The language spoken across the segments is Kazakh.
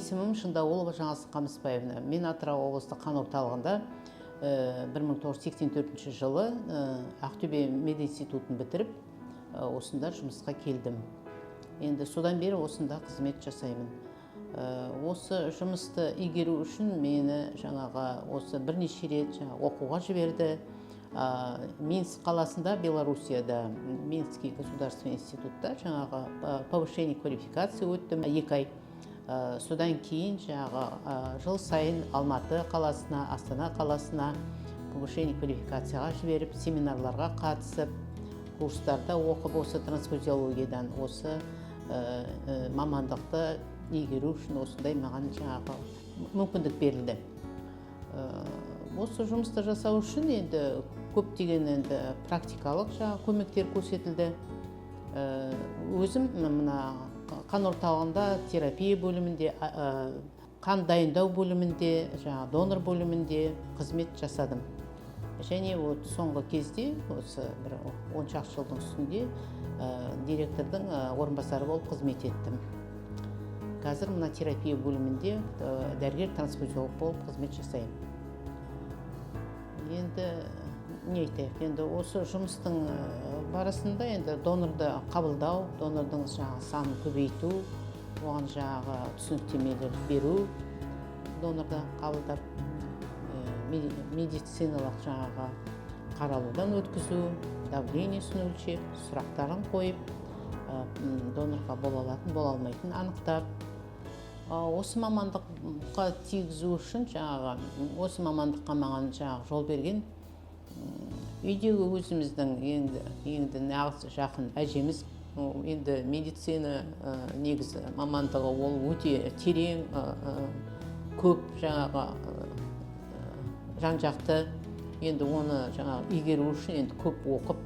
есімім Шындаулова Жаңылсын Қамысбаевна. Мен Атырау облыстық қан орталығында 1984 жылы Ақтөбе мединститутын бітіріп, осында жұмысқа келдім. Енді содан бері осында қызмет жасаймын. Осы жұмысты игеру үшін мені осы бірнеше рет оқуға жіберді. Минск қаласында, Белоруссияда, Минский государственный институтта повышение квалификации өттім 2 ай. Содан кейін жыл сайын Алматы қаласына, Астана қаласына повышение квалификацияға жіберіп, семинарларға қатысып, курстарда оқып, осы трансфузиологиядан осы мамандықты игеру үшін осындай маған мүмкіндік берілді. Осы жұмысты жасау үшін енді көптеген практикалық көмектер көрсетілді. Өзім қан орталығында терапия бөлімінде, қан дайындау бөлімінде, донор бөлімінде қызмет жасадым. Және соңғы кезде, осы 10 шақты жылдың үстінде директордың орынбасары болып қызмет еттім. Қазір терапия бөлімінде дәрігер-трансфузиолог болып қызмет жасаймын. Енді не айтайық, енді осы жұмыстың барысында донорды қабылдау, донордың санын көбейту, оған түсініктемелер беру, донорды қабылдап, медициналық қаралудан өткізу, давлениесін өлшеп, сұрақтарын қойып, донорға бола алатын, бола алмайтын анықтап, осы мамандыққа тигізу үшін осы мамандыққа маған жол берген үйдегі өзіміздің енді нағыз жақын әжеміз. Енді медицина негізі мамандығы ол өте терең, көп жан-жақты. Енді оны игеру үшін көп оқып,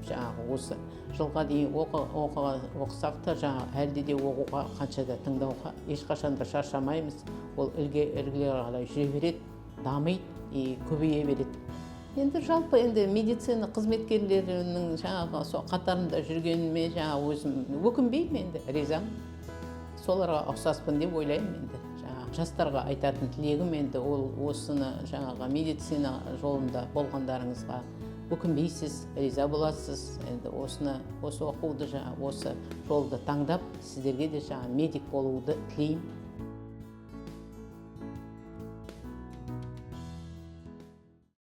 осы жылға дейін оқысақ та, әлде де оқуға, қанша да тыңдауға ешқашан да шаршамаймыз. Ол ілгері қарай жүре береді, дамиды, көбейе береді. Енді жалпы медицина қызметкерлерінің қатарында жүргеніме өзім өкінбеймін, ризамын. Соларға ұқсаспын деп ойлаймын. Жастарға айтатын тілегім ол осыны медицина жолында болғандарыңызға өкінбейсіз, риза боласыз. Осы оқуды, осы жолды таңдап, сіздерге де медик болуды тілеймін.